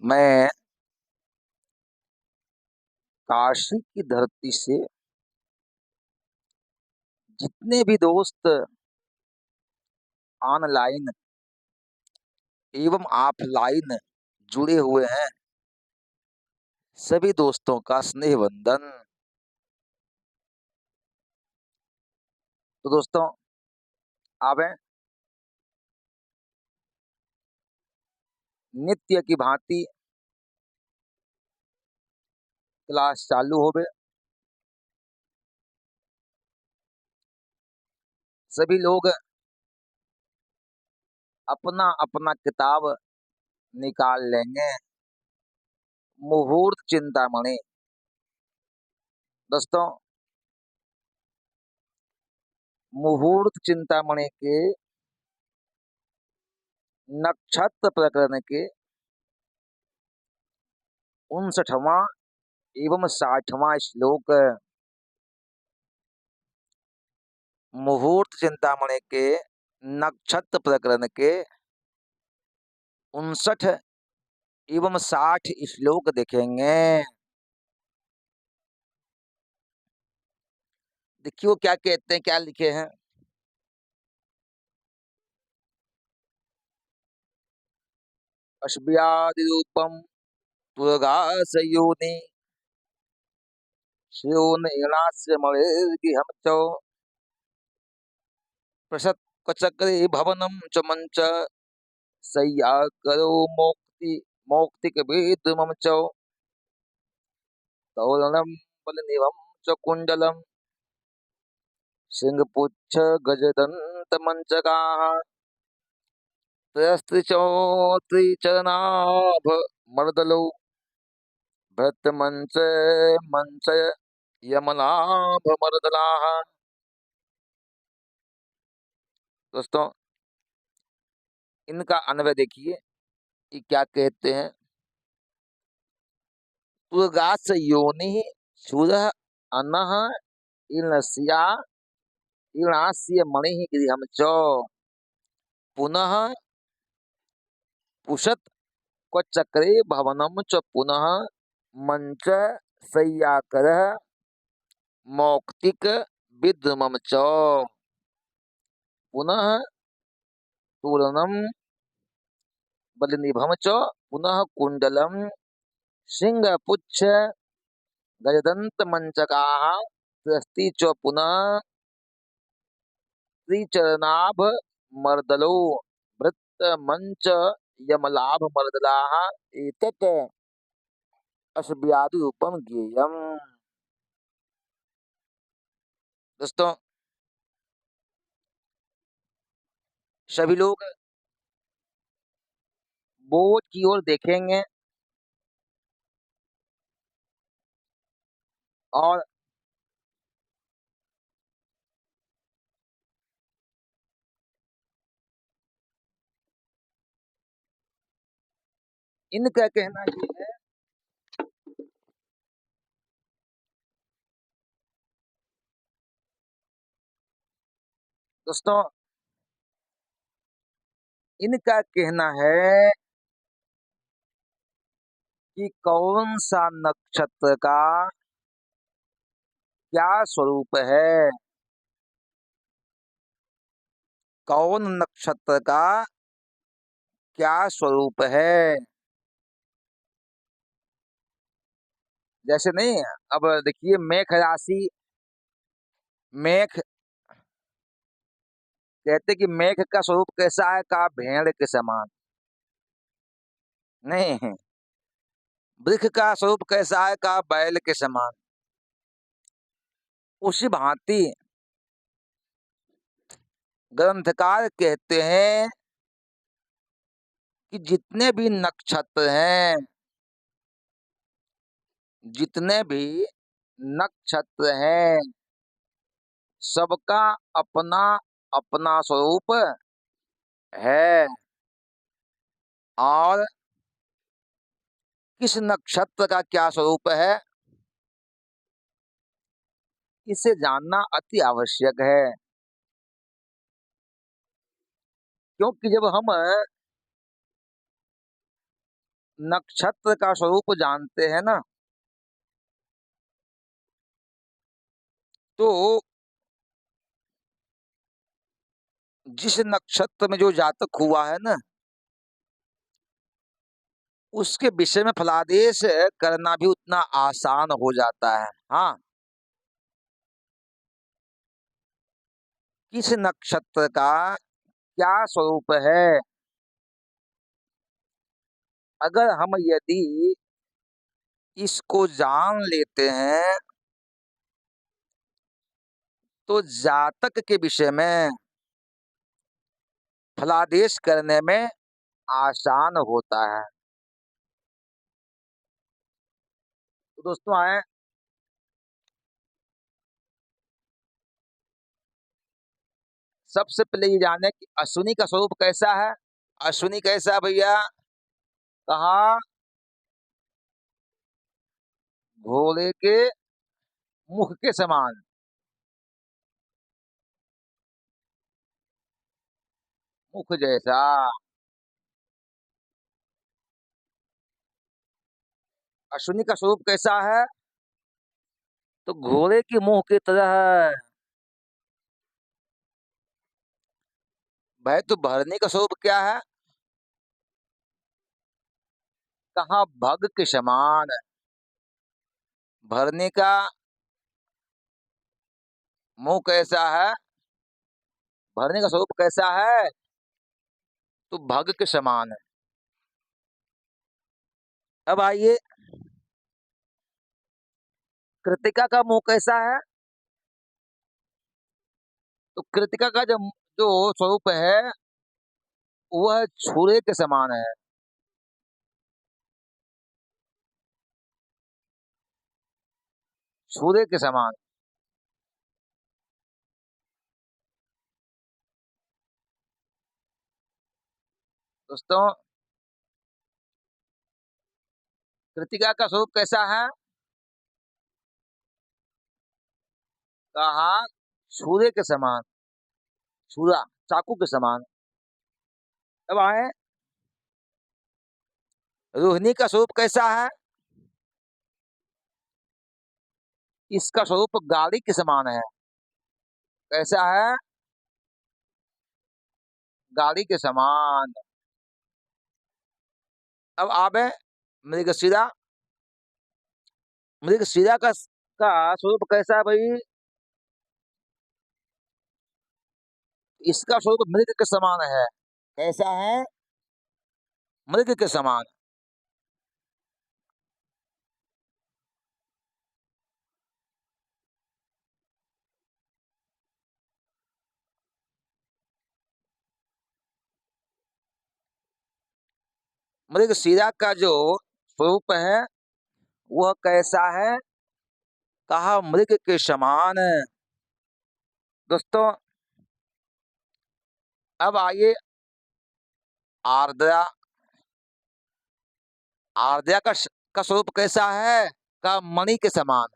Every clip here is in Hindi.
मैं काशी की धरती से जितने भी दोस्त ऑनलाइन एवं ऑफलाइन जुड़े हुए हैं, सभी दोस्तों का स्नेह वंदन। तो दोस्तों, अब है नित्य की भांति क्लास चालू हो गए। सभी लोग अपना अपना किताब निकाल लेंगे। मुहूर्त चिंतामणि। दोस्तों, मुहूर्त चिंतामणि के नक्षत्र प्रकरण के 59वां एवं 60वां श्लोक। मुहूर्त चिंतामणि के नक्षत्र प्रकरण के 59 एवं 60 श्लोक देखेंगे। देखिए वो क्या कहते हैं, क्या लिखे हैं। अश्व्यादि रूपम तुरगासयोनि श्योनेणास्य मणिर्गिहं च प्रसत् कचक्रे भवनं च मंच सय्याकरो मौक्तिकवेद्मं च तौरणं बलनिभं च कुण्डलं सिंहपुच्छ गजदन्तमञ्चकाः त्रयस्त्रिचरणाभ मर्दलौ भृतमंच मंच यमलाभ मर्दलाः। दोस्तों, इनका अन्वय देखिए कि क्या कहते हैं। तुर्गास योनि सूरः अनः इनस्या इणास्य मणिः गृहं च पुनः पुषत क्वचक्रे भवनं च पुनः मंच शय्याकरः मौक्तिक विद्रुमं च पुनः तूरणं बलनिभं च पुनः कुण्डलं सिंहपुच्छ गजदन्तमञ्चकाः त्रस्ति च पुनः त्रिचरणाभ मर्दलो भृतमंच यमलाभ मर्दलाः एतत् अश्व्यादि रूपम ज्ञेयम्। दोस्तों, सभी लोग बोर्ड की ओर देखेंगे और इनका कहना ये है। दोस्तों, इनका कहना है कि कौन सा नक्षत्र का क्या स्वरूप है, कौन नक्षत्र का क्या स्वरूप है। जैसे नहीं, अब देखिए मेष राशि। मेष कहते कि मेष का स्वरूप कैसा है, का भेड़ के समान। नहीं, वृक्ष का स्वरूप कैसा है, का बैल के समान। उसी भांति ग्रंथकार कहते हैं कि जितने भी नक्षत्र हैं, जितने भी नक्षत्र हैं, सबका अपना अपना स्वरूप है। और किस नक्षत्र का क्या स्वरूप है, इसे जानना अति आवश्यक है। क्योंकि जब हम नक्षत्र का स्वरूप जानते हैं ना, तो जिस नक्षत्र में जो जातक हुआ है ना, उसके विषय में फलादेश करना भी उतना आसान हो जाता है। हाँ, किस नक्षत्र का क्या स्वरूप है, अगर हम यदि इसको जान लेते हैं तो जातक के विषय में फलादेश करने में आसान होता है। तो दोस्तों आए, सबसे पहले ये जाने कि अश्विनी का स्वरूप कैसा है। अश्विनी कैसा है भैया? कहा घोड़े के मुख के समान। मुख जैसा। अश्विनी का स्वरूप कैसा है? तो घोड़े के मुंह की तरह है। भाई तो भरनी का स्वरूप क्या है? कहा भग के समान। भरनी का मुंह कैसा है? भरनी का स्वरूप कैसा है? तो भग के समान है। अब आइए, कृतिका का मुंह कैसा है? तो कृतिका का जो जो स्वरूप है वह छुरे के समान है। छुरे के समान। दोस्तों, कृतिका का स्वरूप कैसा है? कहा छुरे के समान। छुरा, चाकू के समान। अब आए, रोहिणी का स्वरूप कैसा है? इसका स्वरूप गाड़ी के समान है। कैसा है? गाड़ी के समान। अब आवे मृगशिरा। मृगशिरा का स्वरूप कैसा है भाई? इसका स्वरूप मृग के समान है। कैसा है? मृग के समान। मृगशिरा का जो स्वरूप है वह कैसा है? कहा मृग के समान है। दोस्तों, अब आइए आर्द्रा। आर्द्रा का स्वरूप कैसा है? का मणि के समान।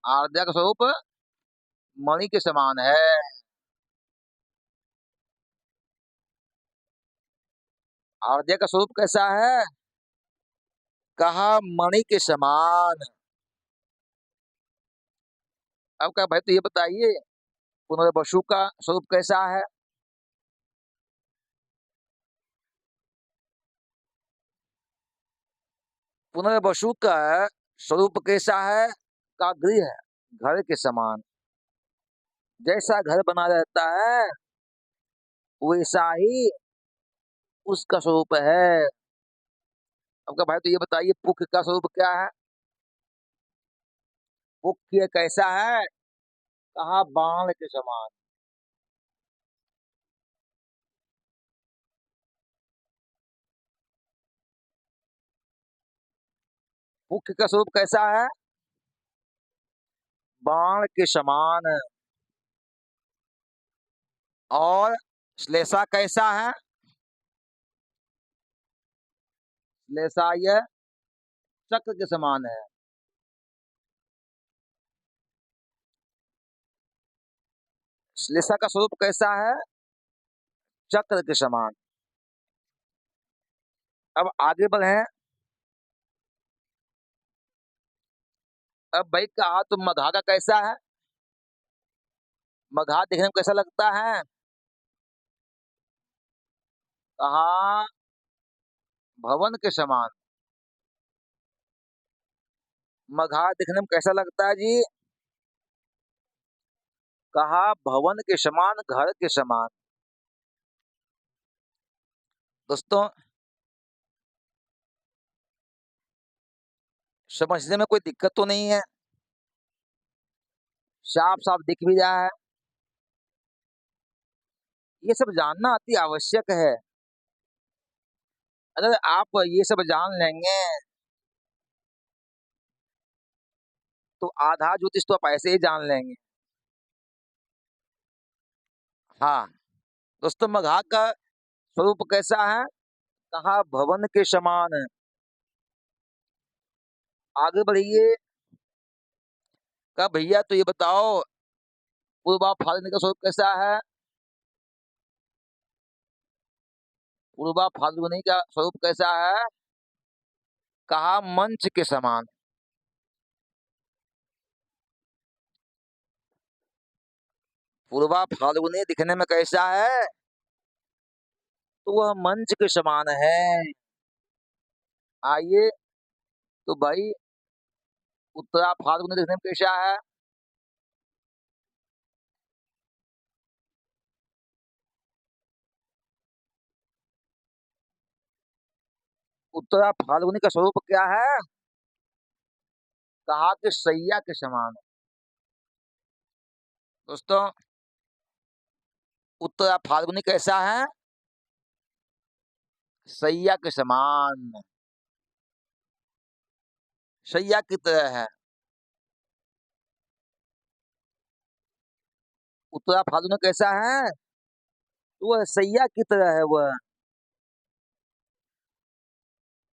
आर्द्रा का स्वरूप मणि के समान है। आर्द्रा का स्वरूप कैसा है? कहा मणि के समान। अब क्या भाई, तो ये बताइए पुनर्वसु का स्वरूप कैसा है? पुनर्वसु का स्वरूप कैसा है? का गृह है, घर के समान। जैसा घर बना रहता है वैसा ही उसका स्वरूप है। अब क्या भाई, तो ये बताइए पुख का स्वरूप क्या है? पुख ये कैसा है? कहा बाण के समान। पुख का स्वरूप कैसा है? बाण के समान। और श्लेषा कैसा है? श्लेषा यह चक्र के समान है। श्लेषा का स्वरूप कैसा है? चक्र के समान। अब आगे बढ़े। अब भाई कहा तो मगहा का कैसा है? मगहा देखने में कैसा लगता है? कहा भवन के समान। मगहा दिखने में कैसा लगता है जी? कहा भवन के समान, घर के समान। दोस्तों समझने में कोई दिक्कत तो नहीं है? साफ साफ दिख भी रहा है। ये सब जानना अति आवश्यक है। अगर आप ये सब जान लेंगे तो आधा ज्योतिष तो आप ऐसे ही जान लेंगे। हाँ दोस्तों, मगहा का स्वरूप कैसा है? कहा भवन के समान है। आगे बढ़िए। कहा भैया तो ये बताओ पूर्वा फाल्गुनी का स्वरूप कैसा है? पूर्वा फाल्गुनी का स्वरूप कैसा है? कहा मंच के समान। पूर्वा फाल्गुनी दिखने में कैसा है? तो वह मंच के समान है। आइए तो भाई उत्तरा फाल्गुनी दिखने में कैसा है? उत्तरा फाल्गुनी का स्वरूप क्या है? कहा कि सैया के समान। दोस्तों उत्तरा फाल्गुनी कैसा है? सैया के समान। सैया की तरह है। उत्तरा फाल्गुनी कैसा है? तो वह सैया की तरह है वह।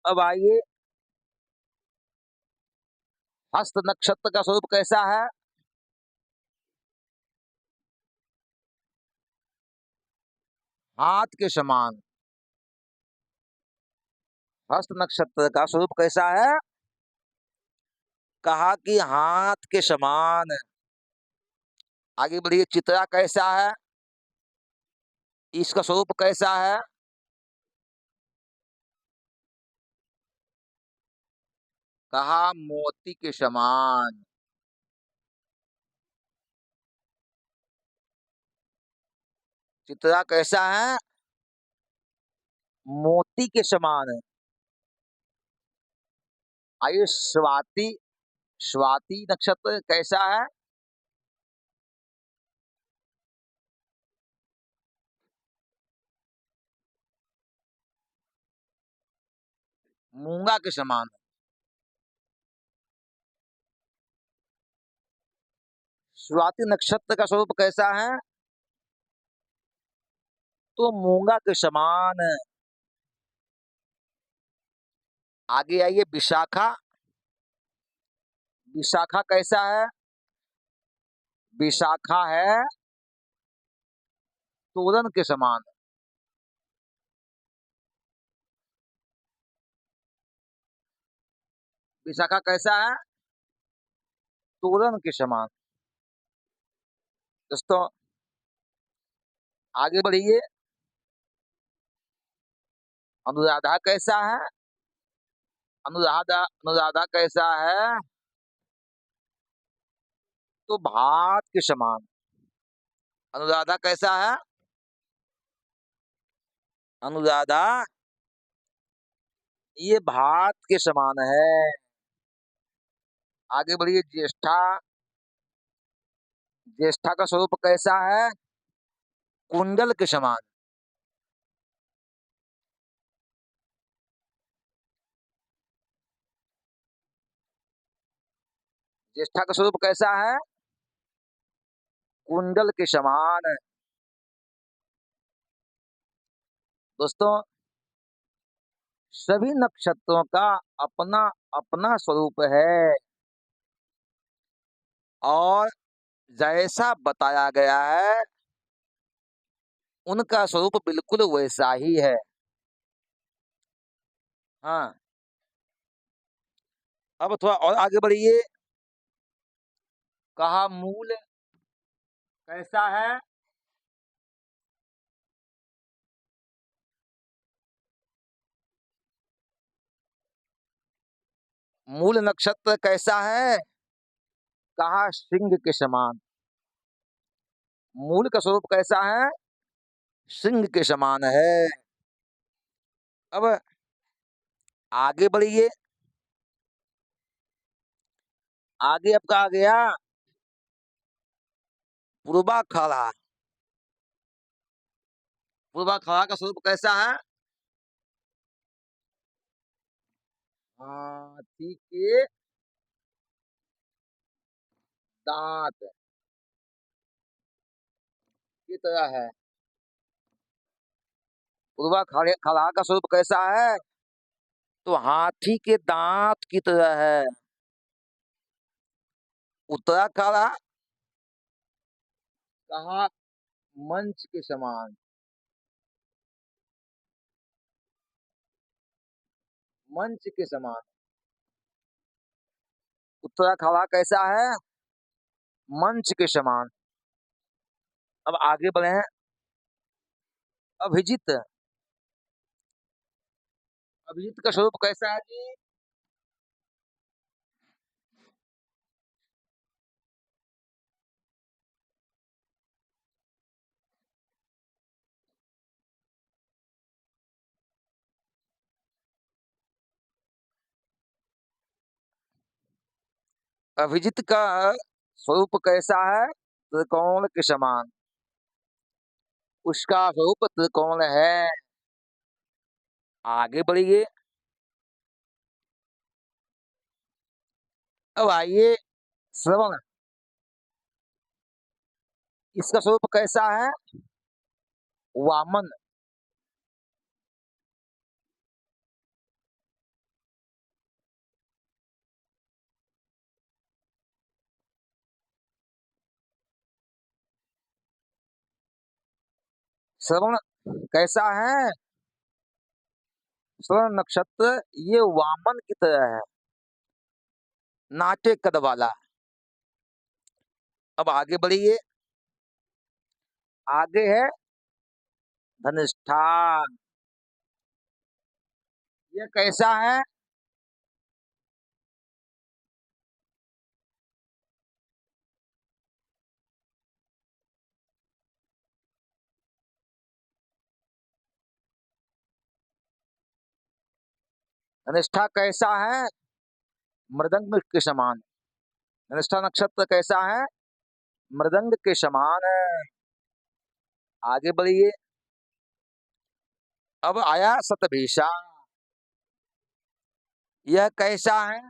अब आइए, हस्त नक्षत्र का स्वरूप कैसा है? हाथ के समान। हस्त नक्षत्र का स्वरूप कैसा है? कहा कि हाथ के समान। आगे बढ़िए। चित्रा कैसा है? इसका स्वरूप कैसा है? कहा मोती के समान। चित्रा कैसा है? मोती के समान। आइए स्वाति। स्वाति नक्षत्र कैसा है? मूंगा के समान। स्वाति नक्षत्र का स्वरूप कैसा है? तो मूंगा के समान। आगे आइए। विशाखा। विशाखा कैसा है? विशाखा है तोरण के समान। विशाखा कैसा है? तोरण के समान। दोस्तों आगे बढ़िए। अनुराधा कैसा है? अनुराधा अनुराधा कैसा है? तो भात के समान। अनुराधा कैसा है? अनुराधा ये भात के समान है। आगे बढ़िए। ज्येष्ठा। ज्येष्ठा का स्वरूप कैसा है? कुंडल के समान। ज्येष्ठा का स्वरूप कैसा है? कुंडल के समान। दोस्तों सभी नक्षत्रों का अपना अपना स्वरूप है और जैसा बताया गया है उनका स्वरूप बिल्कुल वैसा ही है। हाँ, अब थोड़ा और आगे बढ़िए। कहा मूल कैसा है? मूल नक्षत्र कैसा है? कहा सिंह के समान। मूल का स्वरूप कैसा है? सिंह के समान है। अब आगे बढ़िए। आगे अब कहा गया पूर्वा खड़ा। पूर्वा खड़ा का स्वरूप कैसा है? हाथी के दांत की तरह है। पूर्वा खड़ा का स्वरूप कैसा है? तो हाथी के दांत की तरह है। उत्तरा खड़ा कहा मंच के समान। मंच के समान। उत्तरा खड़ा कैसा है? मंच के समान। अब आगे बढ़े हैं। अभिजीत। अभिजीत का स्वरूप कैसा है जी? अभिजीत का स्वरूप कैसा है? त्रिकोण के समान। उसका स्वरूप त्रिकोण है। आगे बढ़िए। अब आइए श्रवण। इसका स्वरूप कैसा है? वामन। श्रवण कैसा है? श्रवण नक्षत्र ये वामन की तरह है। नाटे कद वाला। अब आगे बढ़िए। आगे है धनिष्ठा। ये कैसा है? धनिष्ठा कैसा है? मृदंग के समान। धनिष्ठा नक्षत्र कैसा है? मृदंग के समान है। आगे बढ़िए। अब आया शतभिषा। यह कैसा है?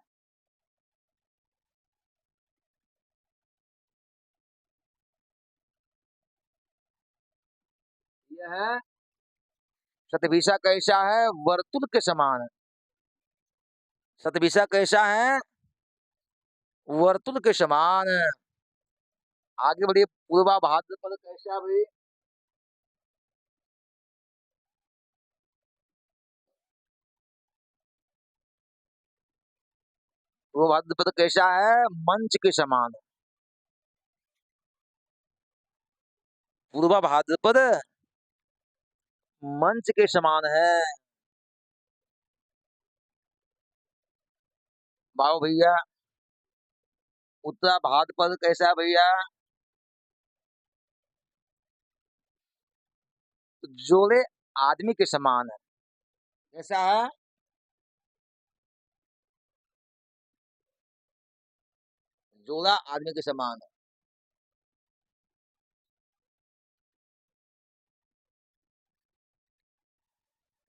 यह शतभिषा कैसा है? वर्तुल के समान। शतभिषा कैसा है? वर्तुल के समान। आगे बढ़िए। पूर्वा भाद्रपद कैसा भाई? पूर्वा भाद्रपद कैसा है? मंच के समान। पूर्वा भाद्रपद मंच के समान है। बाबू भैया। उत्तरा भाद्रपद कैसा है भैया? जोड़े आदमी के समान है। कैसा है? जोड़ा आदमी के समान है।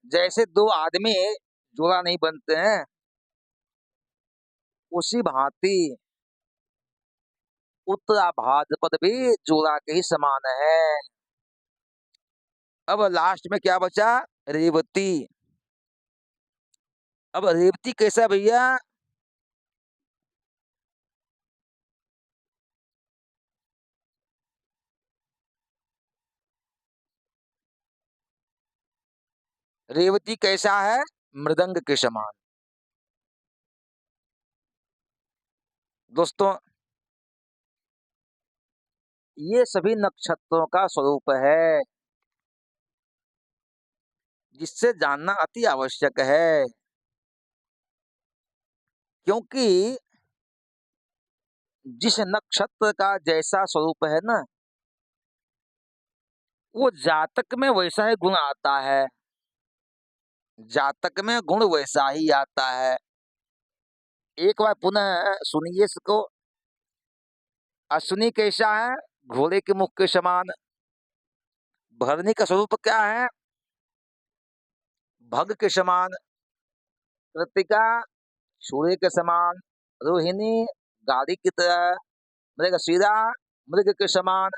जैसे दो आदमी जोड़ा नहीं बनते हैं, उसी भांति उत्तरा भाद्रपद भी जोड़ा के ही समान है। अब लास्ट में क्या बचा? रेवती। अब रेवती कैसा भैया? रेवती कैसा है? मृदंग के समान। दोस्तों, ये सभी नक्षत्रों का स्वरूप है, जिससे जानना अति आवश्यक है, क्योंकि जिस नक्षत्र का जैसा स्वरूप है ना, वो जातक में वैसा ही गुण आता है। जातक में गुण वैसा ही आता है। एक बार पुनः सुनिए इसको। अश्विनी कैसा है? घोड़े के मुख के समान। भरणी का स्वरूप क्या है? भग के समान। कृतिका छुरे के समान। रोहिणी गाड़ी की तरह। मृगशिरा मृग के समान।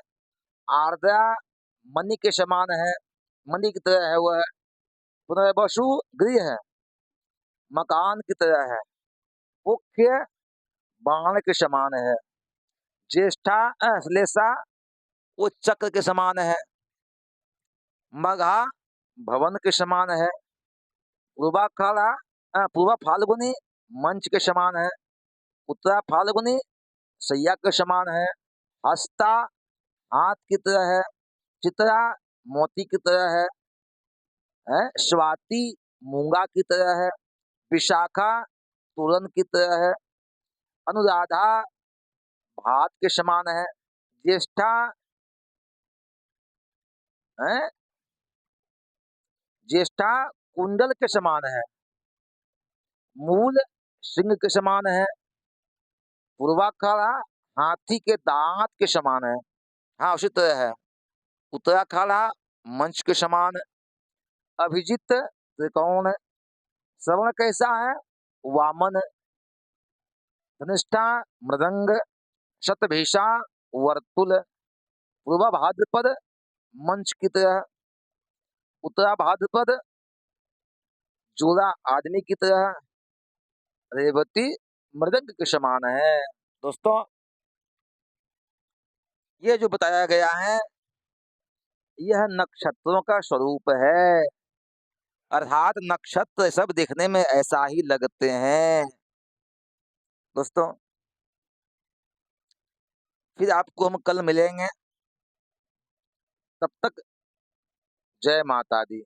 आर्द्रा मणि के समान है, मणि की तरह है वह। पुनर्वसु गृह है, मकान की तरह है। मुख्य बाण के समान है। ज्येष्ठा श्लेषा वो चक्र के समान है। मघा भवन के समान है। पूर्वा खाड़ा पूर्वा फाल्गुनी मंच के समान है। उत्तरा फाल्गुनी सैया के समान है। हस्ता हाथ की तरह है। चित्रा मोती की तरह है। स्वाति मूंगा की तरह है। विशाखा तोरण की तरह है। अनुराधा भात के समान है। ज्येष्ठा है, ज्येष्ठा कुंडल के समान है। मूल सिंह के समान है। पूर्वाखाड़ा हाथी के दांत के समान है। हाँ, उसी तरह है। उत्तराखाड़ा मंच के समान। अभिजित त्रिकोण। श्रवण कैसा है? वामन। धनिष्ठा मृदंग। शतभिषा वर्तुल। पूर्वा भाद्रपद मंच की तरह। उत्तरा भाद्रपद जोड़ा आदमी की तरह। रेवती मृदंग के समान है। दोस्तों, ये जो बताया गया है, यह नक्षत्रों का स्वरूप है। अर्थात नक्षत्र सब दिखने में ऐसा ही लगते हैं। दोस्तों, फिर आपको हम कल मिलेंगे। तब तक जय माता दी।